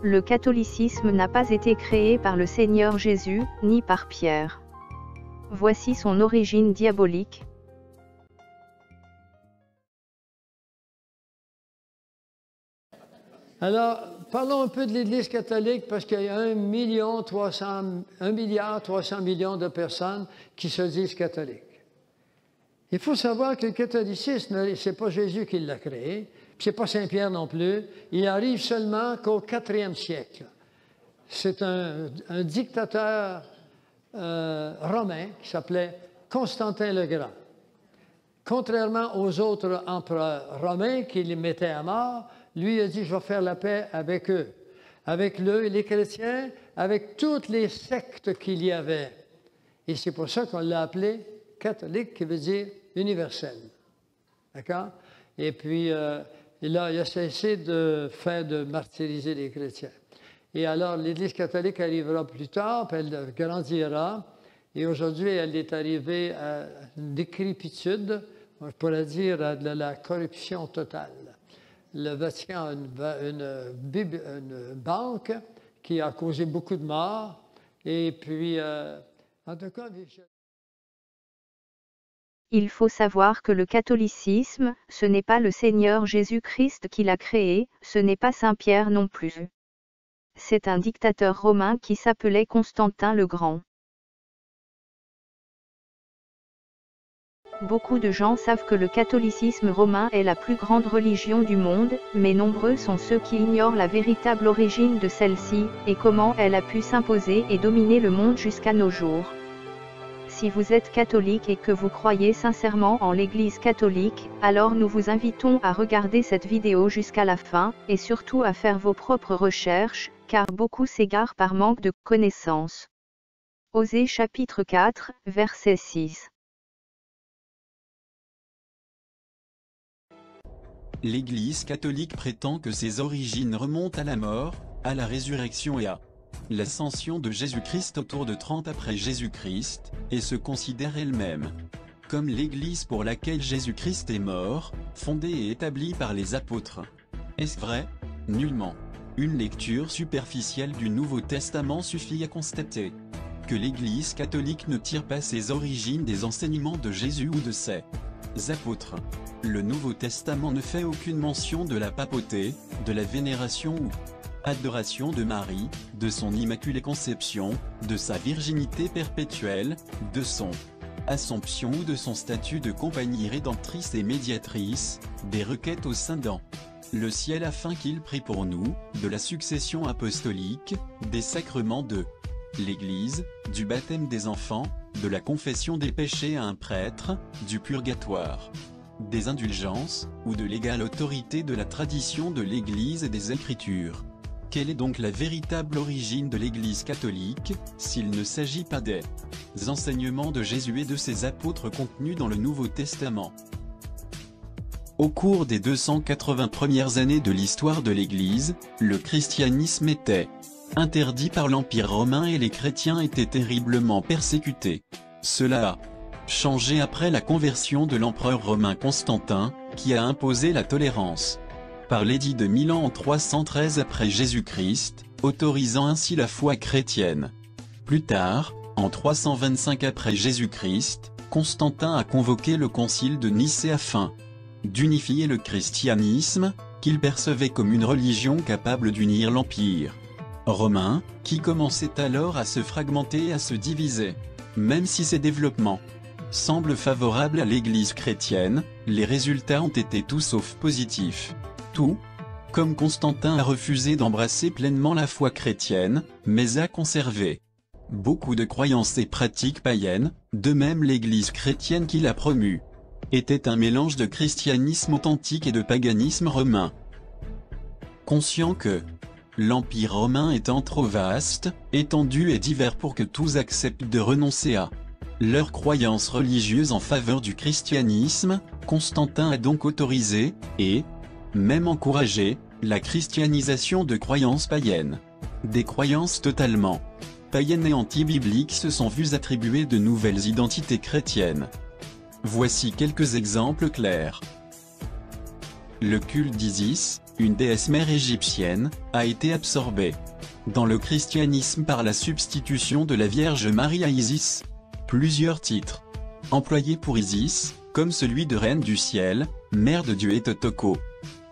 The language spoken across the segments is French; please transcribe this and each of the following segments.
Le catholicisme n'a pas été créé par le Seigneur Jésus, ni par Pierre. Voici son origine diabolique. Alors, parlons un peu de l'Église catholique parce qu'il y a 1,3 milliard de personnes qui se disent catholiques. Il faut savoir que le catholicisme, ce n'est pas Jésus qui l'a créé, ce n'est pas Saint Pierre non plus. Il arrive seulement qu'au IVe siècle. C'est un dictateur romain qui s'appelait Constantin le Grand. Contrairement aux autres empereurs romains qui les mettaient à mort, lui a dit, je vais faire la paix avec eux, avec les chrétiens, avec toutes les sectes qu'il y avait. Et c'est pour ça qu'on l'a appelé catholique, qui veut dire universel. D'accord? Et puis, il a cessé de martyriser les chrétiens. Et alors, l'Église catholique arrivera plus tard, puis elle grandira. Et aujourd'hui, elle est arrivée à une décrépitude, on pourrait dire à de la corruption totale. Le Vatican a une banque qui a causé beaucoup de morts. Et puis, en tout cas... Il faut savoir que le catholicisme, ce n'est pas le Seigneur Jésus-Christ qui l'a créé, ce n'est pas Saint Pierre non plus. C'est un dictateur romain qui s'appelait Constantin le Grand. Beaucoup de gens savent que le catholicisme romain est la plus grande religion du monde, mais nombreux sont ceux qui ignorent la véritable origine de celle-ci, et comment elle a pu s'imposer et dominer le monde jusqu'à nos jours. Si vous êtes catholique et que vous croyez sincèrement en l'Église catholique, alors nous vous invitons à regarder cette vidéo jusqu'à la fin, et surtout à faire vos propres recherches, car beaucoup s'égarent par manque de connaissances. Osée chapitre 4, verset 6. L'Église catholique prétend que ses origines remontent à la mort, à la résurrection et à l'ascension de Jésus-Christ autour de 30 après Jésus-Christ, et se considère elle-même comme l'Église pour laquelle Jésus-Christ est mort, fondée et établie par les apôtres. Est-ce vrai? Nullement. Une lecture superficielle du Nouveau Testament suffit à constater que l'Église catholique ne tire pas ses origines des enseignements de Jésus ou de ses apôtres. Le Nouveau Testament ne fait aucune mention de la papauté, de la vénération ou adoration de Marie, de son immaculée conception, de sa virginité perpétuelle, de son Assomption ou de son statut de compagnie rédemptrice et médiatrice, des requêtes au Saint dans le ciel afin qu'il prie pour nous, de la succession apostolique, des sacrements de l'Église, du baptême des enfants, de la confession des péchés à un prêtre, du purgatoire, des indulgences, ou de l'égale autorité de la tradition de l'Église et des Écritures. Quelle est donc la véritable origine de l'Église catholique, s'il ne s'agit pas des enseignements de Jésus et de ses apôtres contenus dans le Nouveau Testament? Au cours des 280 premières années de l'histoire de l'Église, le christianisme était interdit par l'Empire romain et les chrétiens étaient terriblement persécutés. Cela a changé après la conversion de l'empereur romain Constantin, qui a imposé la tolérance par l'édit de Milan en 313 après Jésus-Christ, autorisant ainsi la foi chrétienne. Plus tard, en 325 après Jésus-Christ, Constantin a convoqué le concile de Nicée afin d'unifier le christianisme, qu'il percevait comme une religion capable d'unir l'Empire romain, qui commençait alors à se fragmenter et à se diviser. Même si ces développements semblent favorables à l'Église chrétienne, les résultats ont été tout sauf positifs. Tout comme Constantin a refusé d'embrasser pleinement la foi chrétienne, mais a conservé beaucoup de croyances et pratiques païennes, de même l'Église chrétienne qu'il a promue était un mélange de christianisme authentique et de paganisme romain. Conscient que l'Empire romain étant trop vaste, étendu et divers pour que tous acceptent de renoncer à leurs croyances religieuses en faveur du christianisme, Constantin a donc autorisé, et même encouragé, la christianisation de croyances païennes. Des croyances totalement païennes et anti-bibliques se sont vues attribuer de nouvelles identités chrétiennes. Voici quelques exemples clairs. Le culte d'Isis, une déesse mère égyptienne, a été absorbé dans le christianisme par la substitution de la Vierge Marie à Isis. Plusieurs titres employés pour Isis, comme celui de Reine du ciel, Mère de Dieu et Totoko,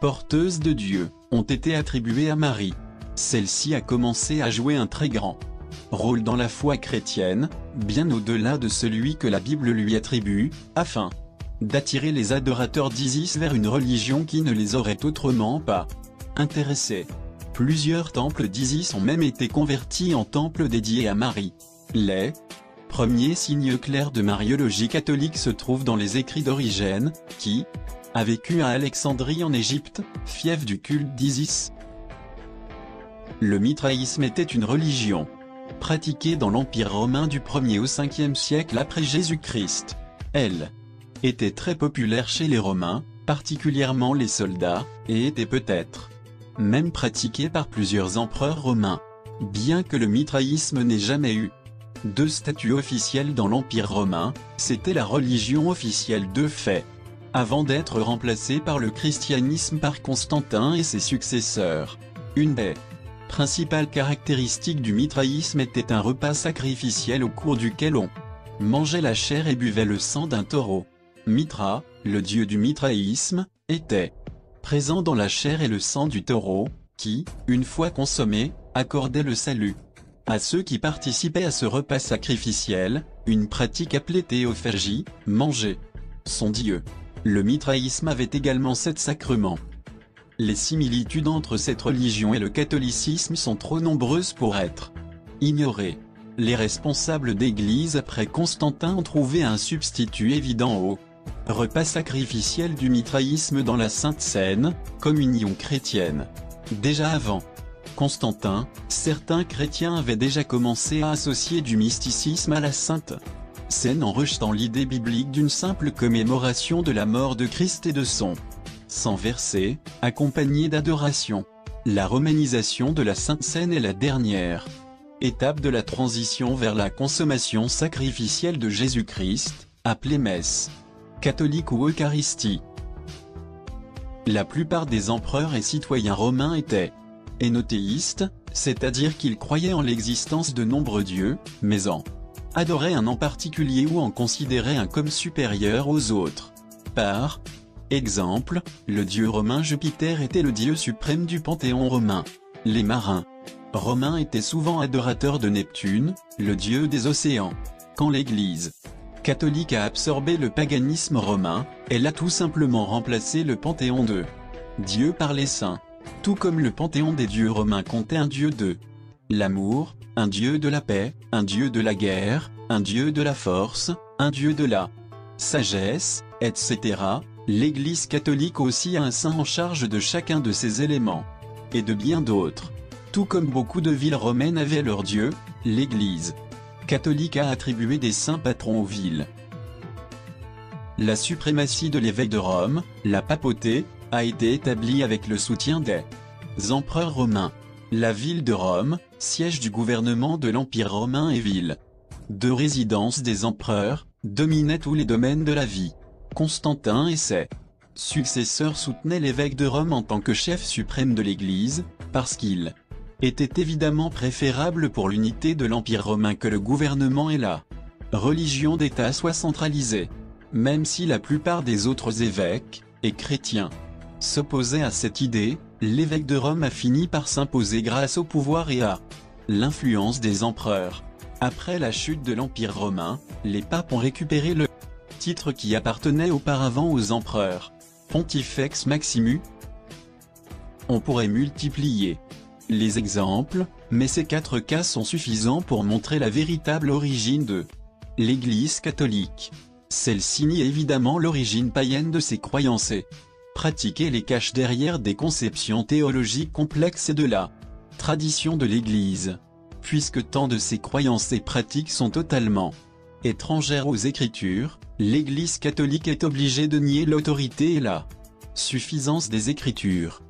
porteuse de Dieu, ont été attribués à Marie. Celle-ci a commencé à jouer un très grand rôle dans la foi chrétienne, bien au-delà de celui que la Bible lui attribue, afin d'attirer les adorateurs d'Isis vers une religion qui ne les aurait autrement pas intéressés. Plusieurs temples d'Isis ont même été convertis en temples dédiés à Marie. Les premiers signes clairs de mariologie catholique se trouvent dans les écrits d'Origène, qui a vécu à Alexandrie en Égypte, fief du culte d'Isis. Le mitraïsme était une religion pratiquée dans l'Empire romain du 1er au 5e siècle après Jésus-Christ. Elle était très populaire chez les Romains, particulièrement les soldats, et était peut-être même pratiquée par plusieurs empereurs romains. Bien que le mitraïsme n'ait jamais eu de statut officiel dans l'Empire romain, c'était la religion officielle de fait, avant d'être remplacée par le christianisme par Constantin et ses successeurs. Une des principales caractéristiques du mitraïsme était un repas sacrificiel au cours duquel on mangeait la chair et buvait le sang d'un taureau. Mitra, le dieu du mitraïsme, était présent dans la chair et le sang du taureau, qui, une fois consommé, accordait le salut à ceux qui participaient à ce repas sacrificiel, une pratique appelée théophagie, manger son dieu. Le mitraïsme avait également 7 sacrements. Les similitudes entre cette religion et le catholicisme sont trop nombreuses pour être ignorées. Les responsables d'église après Constantin ont trouvé un substitut évident au repas sacrificiel du mitraïsme dans la Sainte Seine, communion chrétienne. Déjà avant Constantin, certains chrétiens avaient déjà commencé à associer du mysticisme à la Sainte Seine en rejetant l'idée biblique d'une simple commémoration de la mort de Christ et de son sang versé, accompagné d'adoration. La romanisation de la Sainte Seine est la dernière étape de la transition vers la consommation sacrificielle de Jésus-Christ, appelée messe catholique ou Eucharistie. La plupart des empereurs et citoyens romains étaient hénothéistes, c'est-à-dire qu'ils croyaient en l'existence de nombreux dieux, mais en adoraient un en particulier ou en considéraient un comme supérieur aux autres. Par exemple, le dieu romain Jupiter était le dieu suprême du panthéon romain. Les marins romains étaient souvent adorateurs de Neptune, le dieu des océans. Quand l'Église catholique a absorbé le paganisme romain, elle a tout simplement remplacé le panthéon de Dieu par les saints. Tout comme le panthéon des dieux romains comptait un dieu de l'amour, un dieu de la paix, un dieu de la guerre, un dieu de la force, un dieu de la sagesse, etc., l'Église catholique aussi a un saint en charge de chacun de ces éléments. Et de bien d'autres. Tout comme beaucoup de villes romaines avaient leur dieu, l'Église catholique a attribué des saints patrons aux villes. La suprématie de l'évêque de Rome, la papauté, a été établie avec le soutien des empereurs romains. La ville de Rome, siège du gouvernement de l'Empire romain et ville de résidence des empereurs, dominait tous les domaines de la vie. Constantin et ses successeurs soutenaient l'évêque de Rome en tant que chef suprême de l'Église, parce qu'il était évidemment préférable pour l'unité de l'Empire romain que le gouvernement et la religion d'État soient centralisés. Même si la plupart des autres évêques, et chrétiens, s'opposaient à cette idée, l'évêque de Rome a fini par s'imposer grâce au pouvoir et à l'influence des empereurs. Après la chute de l'Empire romain, les papes ont récupéré le titre qui appartenait auparavant aux empereurs, Pontifex Maximus. On pourrait multiplier les exemples, mais ces 4 cas sont suffisants pour montrer la véritable origine de l'Église catholique. Celle-ci nie évidemment l'origine païenne de ses croyances et pratiques et les cache derrière des conceptions théologiques complexes et de la tradition de l'Église, puisque tant de ces croyances et pratiques sont totalement étrangères aux Écritures, l'Église catholique est obligée de nier l'autorité et la suffisance des Écritures.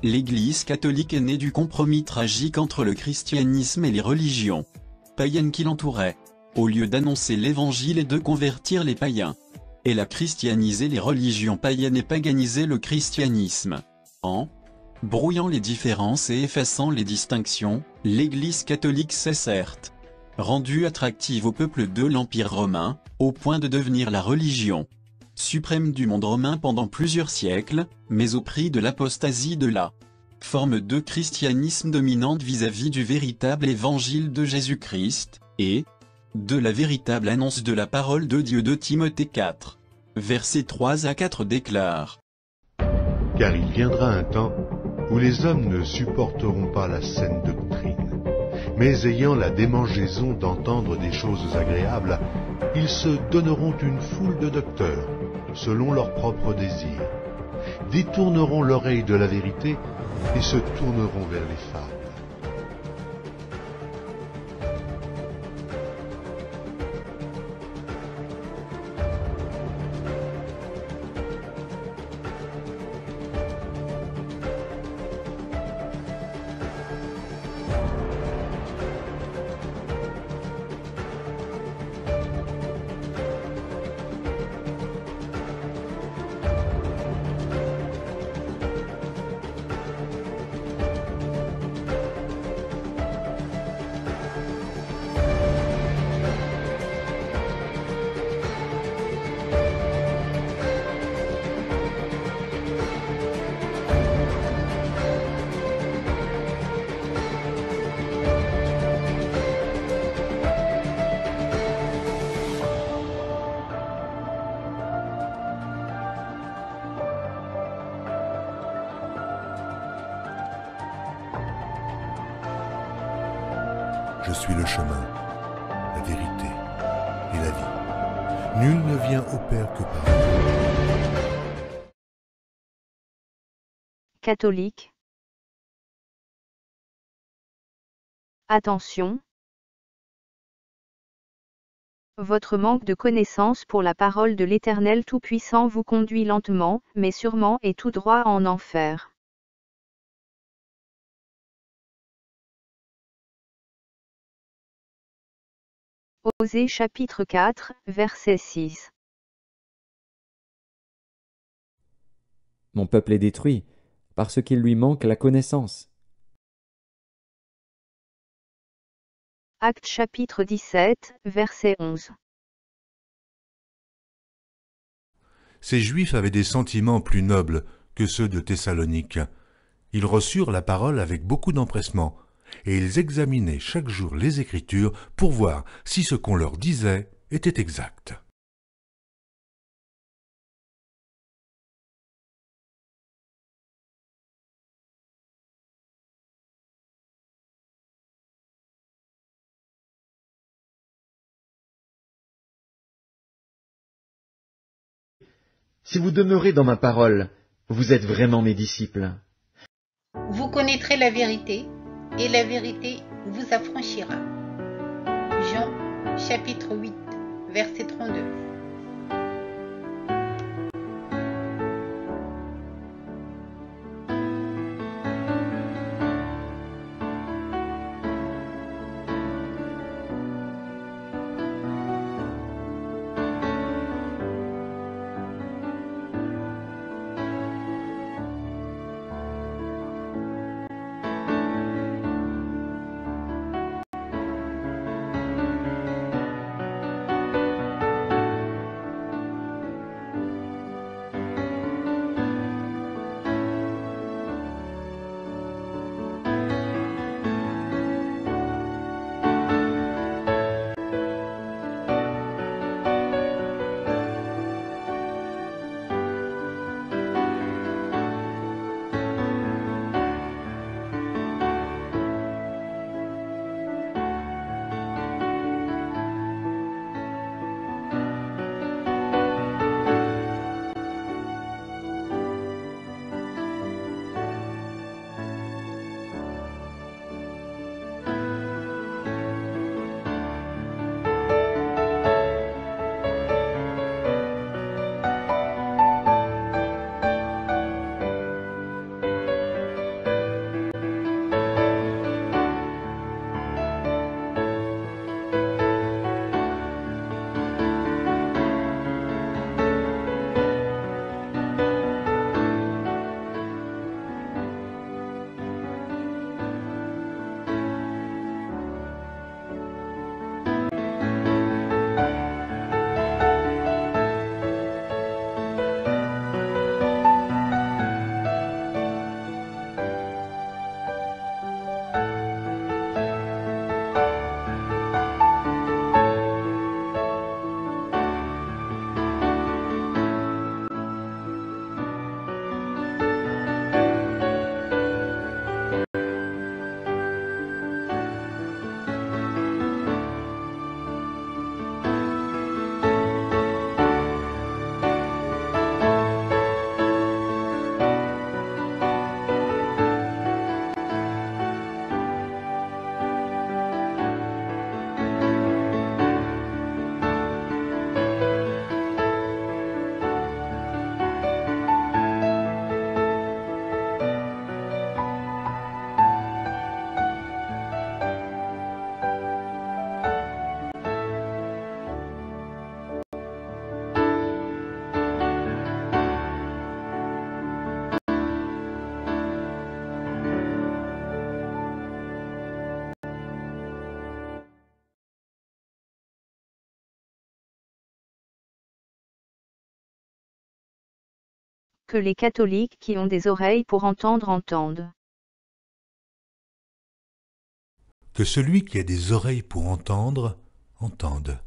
L'Église catholique est née du compromis tragique entre le christianisme et les religions païennes qui l'entouraient. Au lieu d'annoncer l'Évangile et de convertir les païens, Elle a christianisé les religions païennes et paganisé le christianisme. En brouillant les différences et effaçant les distinctions, l'Église catholique s'est certes rendue attractive au peuple de l'Empire romain, au point de devenir la religion suprême du monde romain pendant plusieurs siècles, mais au prix de l'apostasie de la forme de christianisme dominante vis-à-vis du véritable évangile de Jésus-Christ, et de la véritable annonce de la parole de Dieu. De Timothée 4, versets 3 à 4 déclare: Car il viendra un temps où les hommes ne supporteront pas la saine doctrine, mais ayant la démangeaison d'entendre des choses agréables, ils se donneront une foule de docteurs, selon leurs propres désirs, détourneront l'oreille de la vérité et se tourneront vers les fables. Je suis le chemin, la vérité et la vie. Nul ne vient au Père que par moi. Catholique. Attention. Votre manque de connaissance pour la parole de l'Éternel Tout-Puissant vous conduit lentement, mais sûrement et tout droit en enfer. Osée chapitre 4, verset 6. Mon peuple est détruit, parce qu'il lui manque la connaissance. Actes chapitre 17, verset 11. Ces Juifs avaient des sentiments plus nobles que ceux de Thessalonique. Ils reçurent la parole avec beaucoup d'empressement, et ils examinaient chaque jour les Écritures pour voir si ce qu'on leur disait était exact. Si vous demeurez dans ma parole, vous êtes vraiment mes disciples. Vous connaîtrez la vérité, et la vérité vous affranchira. Jean, chapitre 8, verset 32. Que les catholiques qui ont des oreilles pour entendre entendent. Que celui qui a des oreilles pour entendre, entende.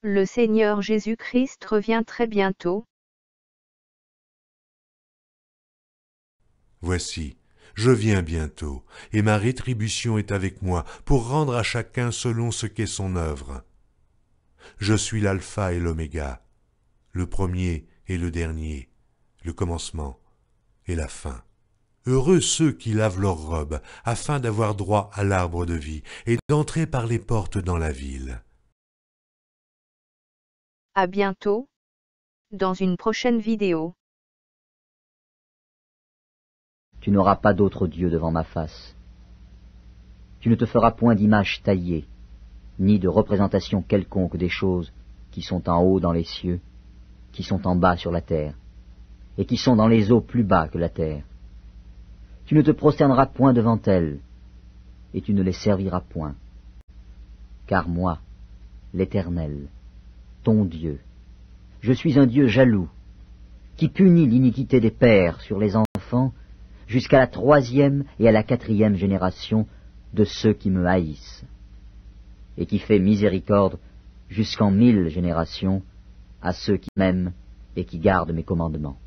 Le Seigneur Jésus-Christ revient très bientôt. Voici, je viens bientôt, et ma rétribution est avec moi, pour rendre à chacun selon ce qu'est son œuvre. Je suis l'alpha et l'oméga, le premier et le dernier, le commencement et la fin. Heureux ceux qui lavent leurs robes, afin d'avoir droit à l'arbre de vie, et d'entrer par les portes dans la ville. À bientôt, dans une prochaine vidéo. Tu n'auras pas d'autre Dieu devant ma face. Tu ne te feras point d'image taillée, ni de représentation quelconque des choses qui sont en haut dans les cieux, qui sont en bas sur la terre, et qui sont dans les eaux plus bas que la terre. Tu ne te prosterneras point devant elles, et tu ne les serviras point. Car moi, l'Éternel, ton Dieu, je suis un Dieu jaloux, qui punit l'iniquité des pères sur les enfants, jusqu'à la 3e et à la 4e génération de ceux qui me haïssent, et qui fait miséricorde jusqu'en 1000 générations à ceux qui m'aiment et qui gardent mes commandements.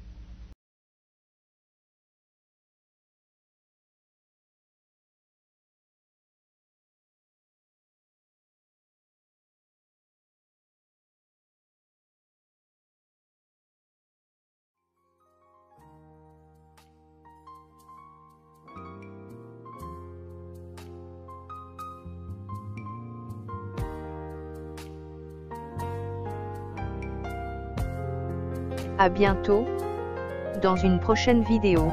À bientôt, dans une prochaine vidéo.